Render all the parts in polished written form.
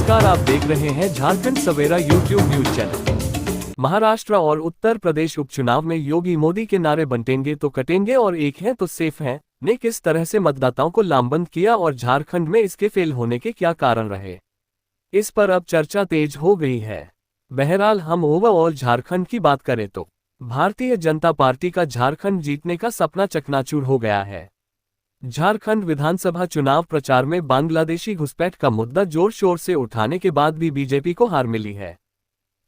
नमस्कार, आप देख रहे हैं झारखंड सवेरा यूट्यूब न्यूज चैनल। महाराष्ट्र और उत्तर प्रदेश उपचुनाव में योगी मोदी के नारे बंटेंगे तो कटेंगे और एक हैं तो सेफ हैं ने किस तरह से मतदाताओं को लामबंद किया और झारखंड में इसके फेल होने के क्या कारण रहे, इस पर अब चर्चा तेज हो गई है। बहरहाल हम ओवरऑल झारखंड की बात करें तो भारतीय जनता पार्टी का झारखंड जीतने का सपना चकनाचूर हो गया है। झारखंड विधानसभा चुनाव प्रचार में बांग्लादेशी घुसपैठ का मुद्दा जोर शोर से उठाने के बाद भी बीजेपी को हार मिली है।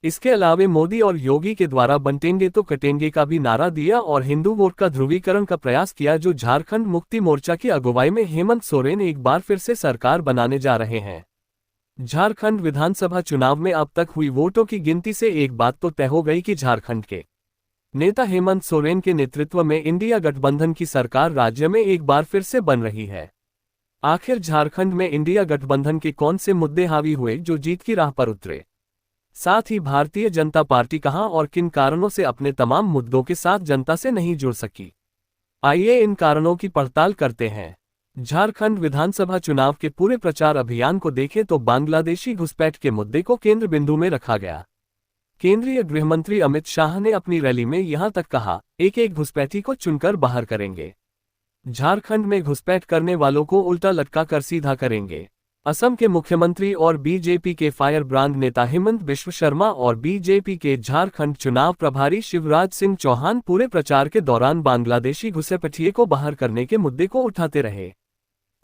इसके अलावा मोदी और योगी के द्वारा बंटेंगे तो कटेंगे का भी नारा दिया और हिंदू वोट का ध्रुवीकरण का प्रयास किया, जो झारखंड मुक्ति मोर्चा की अगुवाई में हेमंत सोरेन एक बार फिर से सरकार बनाने जा रहे हैं। झारखंड विधानसभा चुनाव में अब तक हुई वोटों की गिनती से एक बात तो तय हो गई कि झारखंड के नेता हेमंत सोरेन के नेतृत्व में इंडिया गठबंधन की सरकार राज्य में एक बार फिर से बन रही है। आखिर झारखंड में इंडिया गठबंधन के कौन से मुद्दे हावी हुए जो जीत की राह पर उतरे, साथ ही भारतीय जनता पार्टी कहां और किन कारणों से अपने तमाम मुद्दों के साथ जनता से नहीं जुड़ सकी, आइए इन कारणों की पड़ताल करते हैं। झारखंड विधानसभा चुनाव के पूरे प्रचार अभियान को देखें तो बांग्लादेशी घुसपैठ के मुद्दे को केंद्र बिंदु में रखा गया। केंद्रीय गृहमंत्री अमित शाह ने अपनी रैली में यहां तक कहा, एक एक घुसपैठी को चुनकर बाहर करेंगे। झारखंड में घुसपैठ करने वालों को उल्टा लटका कर सीधा करेंगे। असम के मुख्यमंत्री और बीजेपी के फायर ब्रांड नेता हेमंत बिश्व शर्मा और बीजेपी के झारखंड चुनाव प्रभारी शिवराज सिंह चौहान पूरे प्रचार के दौरान बांग्लादेशी घुसपैठिए को बाहर करने के मुद्दे को उठाते रहे।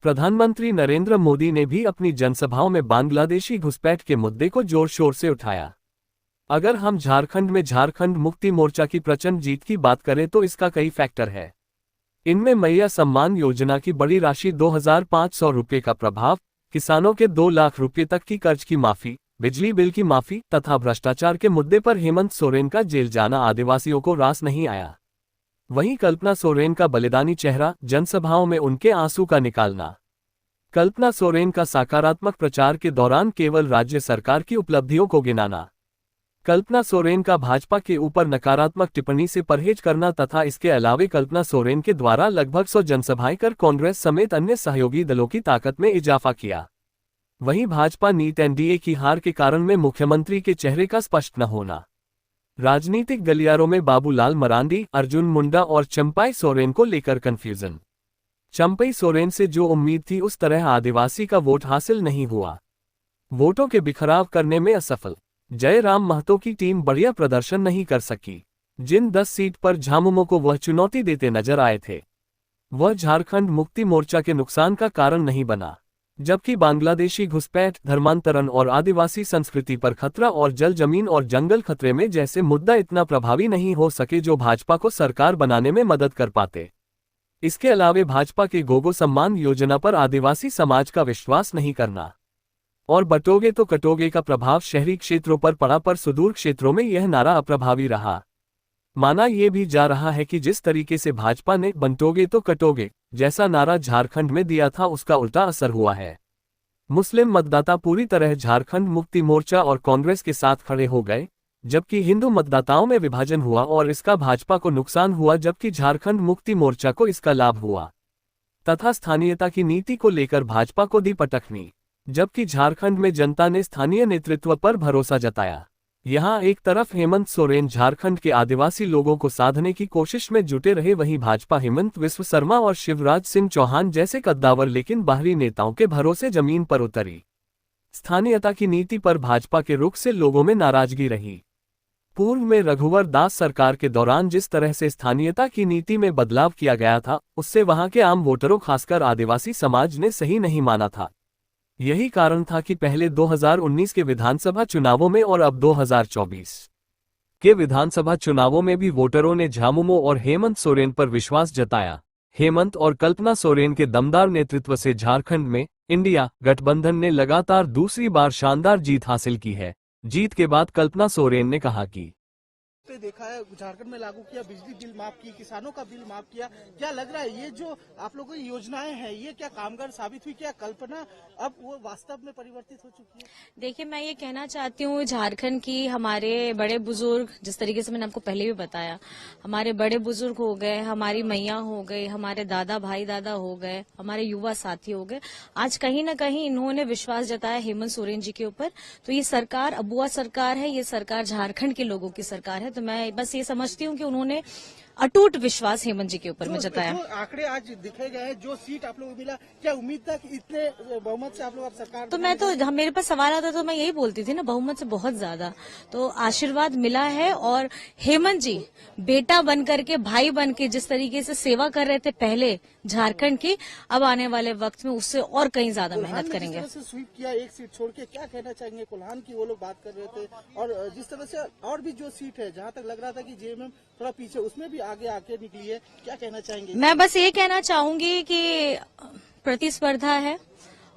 प्रधानमंत्री नरेंद्र मोदी ने भी अपनी जनसभाओं में बांग्लादेशी घुसपैठ के मुद्दे को जोर शोर से उठाया। अगर हम झारखंड में झारखंड मुक्ति मोर्चा की प्रचंड जीत की बात करें तो इसका कई फैक्टर है। इनमें मैया सम्मान योजना की बड़ी राशि 2500 रुपये का प्रभाव, किसानों के 2 लाख रुपये तक की कर्ज की माफी, बिजली बिल की माफी तथा भ्रष्टाचार के मुद्दे पर हेमंत सोरेन का जेल जाना आदिवासियों को रास नहीं आया। वहीं कल्पना सोरेन का बलिदानी चेहरा, जनसभाओं में उनके आंसू का निकालना। कल्पना सोरेन का सकारात्मक प्रचार के दौरान केवल राज्य सरकार की उपलब्धियों को गिनाना। कल्पना सोरेन का भाजपा के ऊपर नकारात्मक टिप्पणी से परहेज करना तथा इसके अलावे कल्पना सोरेन के द्वारा लगभग 100 जनसभाएं कर कांग्रेस समेत अन्य सहयोगी दलों की ताकत में इजाफा किया। वहीं भाजपा नीत एनडीए की हार के कारण में मुख्यमंत्री के चेहरे का स्पष्ट न होना। राजनीतिक गलियारों में बाबूलाल मरांडी, अर्जुन मुंडा और चंपाई सोरेन को लेकर कंफ्यूजन। चंपाई सोरेन से जो उम्मीद थी उस तरह आदिवासी का वोट हासिल नहीं हुआ। वोटों के बिखराव करने में असफल। जयराम महतो की टीम बढ़िया प्रदर्शन नहीं कर सकी। जिन 10 सीट पर झामुमो को वह चुनौती देते नजर आए थे, वह झारखंड मुक्ति मोर्चा के नुकसान का कारण नहीं बना। जबकि बांग्लादेशी घुसपैठ, धर्मांतरण और आदिवासी संस्कृति पर खतरा और जल, जमीन और जंगल खतरे में जैसे मुद्दा इतना प्रभावी नहीं हो सके जो भाजपा को सरकार बनाने में मदद कर पाते। इसके अलावा भाजपा के गोगो सम्मान योजना पर आदिवासी समाज का विश्वास नहीं करना और बटोगे तो कटोगे का प्रभाव शहरी क्षेत्रों पर पड़ा, पर सुदूर क्षेत्रों में यह नारा अप्रभावी रहा। माना यह भी जा रहा है कि जिस तरीके से भाजपा ने बंटोगे तो कटोगे जैसा नारा झारखंड में दिया था उसका उल्टा असर हुआ है। मुस्लिम मतदाता पूरी तरह झारखंड मुक्ति मोर्चा और कांग्रेस के साथ खड़े हो गए, जबकि हिंदू मतदाताओं में विभाजन हुआ और इसका भाजपा को नुकसान हुआ, जबकि झारखंड मुक्ति मोर्चा को इसका लाभ हुआ। तथा स्थानीयता की नीति को लेकर भाजपा को दी पटखनी, जबकि झारखंड में जनता ने स्थानीय नेतृत्व पर भरोसा जताया। यहां एक तरफ हेमंत सोरेन झारखंड के आदिवासी लोगों को साधने की कोशिश में जुटे रहे, वहीं भाजपा हेमंत बिश्व शर्मा और शिवराज सिंह चौहान जैसे कद्दावर लेकिन बाहरी नेताओं के भरोसे जमीन पर उतरी। स्थानीयता की नीति पर भाजपा के रुख से लोगों में नाराजगी रही। पूर्व में रघुवर दास सरकार के दौरान जिस तरह से स्थानीयता की नीति में बदलाव किया गया था, उससे वहां के आम वोटरों खासकर आदिवासी समाज ने सही नहीं माना था। यही कारण था कि पहले 2019 के विधानसभा चुनावों में और अब 2024 के विधानसभा चुनावों में भी वोटरों ने झामुमो और हेमंत सोरेन पर विश्वास जताया। हेमंत और कल्पना सोरेन के दमदार नेतृत्व से झारखंड में इंडिया गठबंधन ने लगातार दूसरी बार शानदार जीत हासिल की है। जीत के बाद कल्पना सोरेन ने कहा कि पे देखा है, झारखंड में लागू किया, बिजली बिल माफ की, किसानों का बिल माफ किया। क्या लग रहा है ये जो आप लोगों की योजनाएं हैं, ये क्या कामगार साबित हुई? क्या कल्पना अब वो वास्तव में परिवर्तित हो चुकी है? देखिए, मैं ये कहना चाहती हूँ, झारखंड की हमारे बड़े बुजुर्ग, जिस तरीके से मैंने आपको पहले भी बताया, हमारे बड़े बुजुर्ग हो गए, हमारी मैया हो गई, हमारे दादा भाई दादा हो गए, हमारे युवा साथी हो गए, आज कहीं न कहीं इन्होंने विश्वास जताया हेमंत सोरेन जी के ऊपर। तो ये सरकार अबुआ सरकार है, ये सरकार झारखंड के लोगों की सरकार है। तो मैं बस ये समझती हूँ कि उन्होंने अटूट विश्वास हेमंत जी के ऊपर में जताया। जो आंकड़े आज दिखे गए हैं, जो सीट आप लोगों को मिला, क्या उम्मीद था कि इतने बहुमत से आप लोग अब सरकार? तो मैं तो मेरे पास सवाल आता तो मैं यही बोलती थी ना, बहुमत से बहुत ज्यादा। तो आशीर्वाद मिला है और हेमंत जी बेटा बन करके, भाई बन के जिस तरीके से सेवा कर रहे थे पहले झारखंड की, अब आने वाले वक्त में उससे और कहीं ज्यादा मेहनत करेंगे। जिस तरह से स्वीप किया, एक सीट छोड़ के, क्या कहना चाहेंगे? कोल्हान की वो लोग बात कर रहे थे, और जिस तरह से और भी जो सीट है, जहां तक लग रहा था कि जेएमएम थोड़ा पीछे, उसमें भी आगे आके निकली है, क्या कहना चाहेंगे? मैं बस ये कहना चाहूंगी कि प्रतिस्पर्धा है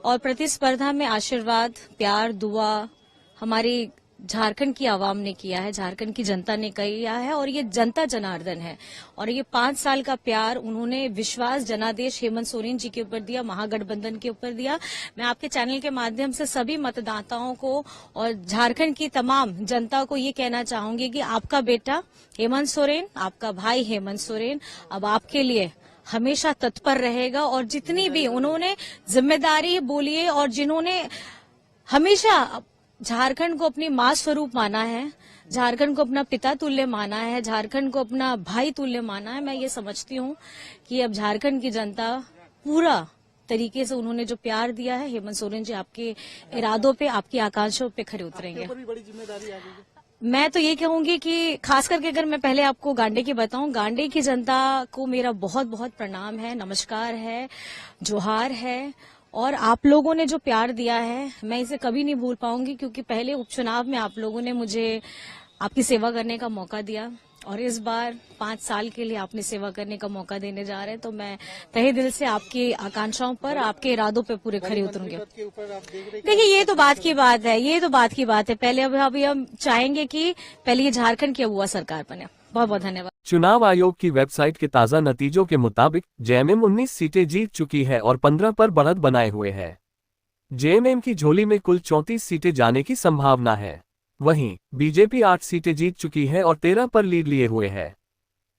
और प्रतिस्पर्धा में आशीर्वाद, प्यार, दुआ हमारी झारखंड की आवाम ने किया है, झारखंड की जनता ने किया है, और ये जनता जनार्दन है। और ये 5 साल का प्यार उन्होंने विश्वास जनादेश हेमंत सोरेन जी के ऊपर दिया, महागठबंधन के ऊपर दिया। मैं आपके चैनल के माध्यम से सभी मतदाताओं को और झारखंड की तमाम जनता को ये कहना चाहूंगी कि आपका बेटा हेमंत सोरेन, आपका भाई हेमंत सोरेन अब आपके लिए हमेशा तत्पर रहेगा। और जितनी भी उन्होंने जिम्मेदारी बोलिए, और जिन्होंने हमेशा झारखंड को अपनी मां स्वरूप माना है, झारखंड को अपना पिता तुल्य माना है, झारखंड को अपना भाई तुल्य माना है, मैं ये समझती हूँ कि अब झारखंड की जनता पूरा तरीके से उन्होंने जो प्यार दिया है, हेमंत सोरेन जी आपके इरादों पे, आपकी आकांक्षाओं पे खरे उतरेंगे। भी बड़ी जिम्मेदारी आ गई है। मैं तो ये कहूंगी कि खास करके अगर मैं पहले आपको गांडे की बताऊं, गांडे की जनता को मेरा बहुत बहुत प्रणाम है, नमस्कार है, जोहार है। और आप लोगों ने जो प्यार दिया है, मैं इसे कभी नहीं भूल पाऊंगी, क्योंकि पहले उपचुनाव में आप लोगों ने मुझे आपकी सेवा करने का मौका दिया, और इस बार 5 साल के लिए आपने सेवा करने का मौका देने जा रहे हैं। तो मैं तहे दिल से आपकी आकांक्षाओं पर, आपके इरादों पर पूरे खरे उतरूंगी। देखिए, ये तो बात की बात है, ये तो बात की बात है। पहले अभी हम चाहेंगे कि पहले ये झारखंड की अबुआ सरकार बने। बहुत बहुत धन्यवाद। चुनाव आयोग की वेबसाइट के ताजा नतीजों के मुताबिक जेएमएम 19 सीटें जीत चुकी है और 15 पर बढ़त बनाए हुए है। जेएमएम की झोली में कुल 34 सीटें जाने की संभावना है। वहीं बीजेपी 8 सीटें जीत चुकी है और 13 पर लीड लिए हुए है।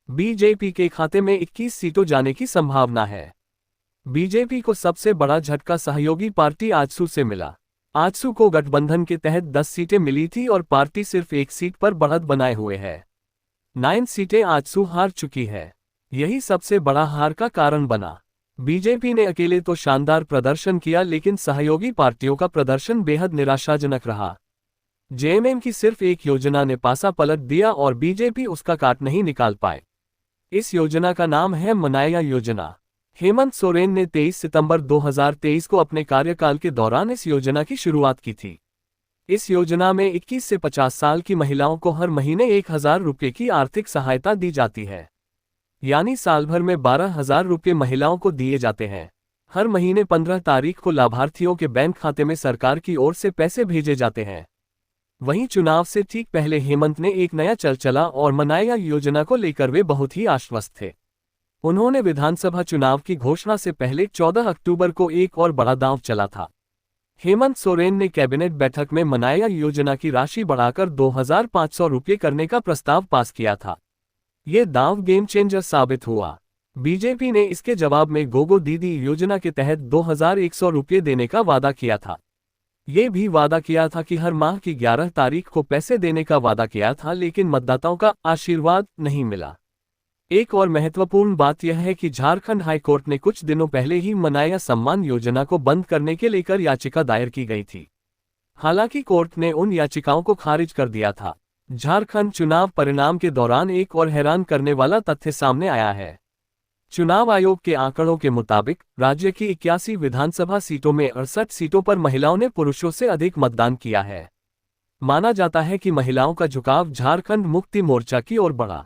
बीजेपी के खाते में 21 सीटों जाने की संभावना है। बीजेपी को सबसे बड़ा झटका सहयोगी पार्टी आजसू से मिला। आजसू को गठबंधन के तहत 10 सीटें मिली थी और पार्टी सिर्फ 1 सीट पर बढ़त बनाए हुए है। 9 सीटें आजसू हार चुकी है। यही सबसे बड़ा हार का कारण बना। बीजेपी ने अकेले तो शानदार प्रदर्शन किया, लेकिन सहयोगी पार्टियों का प्रदर्शन बेहद निराशाजनक रहा। जेएमएम की सिर्फ एक योजना ने पासा पलट दिया और बीजेपी उसका काट नहीं निकाल पाए। इस योजना का नाम है मनाया योजना। हेमंत सोरेन ने 23 सितंबर 2023 को अपने कार्यकाल के दौरान इस योजना की शुरुआत की थी। इस योजना में 21 से 50 साल की महिलाओं को हर महीने 1000 रुपये की आर्थिक सहायता दी जाती है। यानी साल भर में 12,000 रुपये महिलाओं को दिए जाते हैं। हर महीने 15 तारीख को लाभार्थियों के बैंक खाते में सरकार की ओर से पैसे भेजे जाते हैं। वहीं चुनाव से ठीक पहले हेमंत ने एक नया चल चला और मनाया योजना को लेकर वे बहुत ही आश्वस्त थे। उन्होंने विधानसभा चुनाव की घोषणा से पहले 14 अक्टूबर को एक और बड़ा दांव चला था। हेमंत सोरेन ने कैबिनेट बैठक में मनाया योजना की राशि बढ़ाकर 2,500 रुपये करने का प्रस्ताव पास किया था। ये दांव गेम चेंजर साबित हुआ। बीजेपी ने इसके जवाब में गोगो दीदी योजना के तहत 2,100 रुपये देने का वादा किया था। ये भी वादा किया था कि हर माह की 11 तारीख को पैसे देने का वादा किया था, लेकिन मतदाताओं का आशीर्वाद नहीं मिला। एक और महत्वपूर्ण बात यह है कि झारखंड हाईकोर्ट ने कुछ दिनों पहले ही मनाया सम्मान योजना को बंद करने के लेकर याचिका दायर की गई थी। हालांकि कोर्ट ने उन याचिकाओं को खारिज कर दिया था। झारखंड चुनाव परिणाम के दौरान एक और हैरान करने वाला तथ्य सामने आया है। चुनाव आयोग के आंकड़ों के मुताबिक राज्य की 81 विधानसभा सीटों में 68 सीटों पर महिलाओं ने पुरुषों से अधिक मतदान किया है। माना जाता है कि महिलाओं का झुकाव झारखंड मुक्ति मोर्चा की ओर बढ़ा।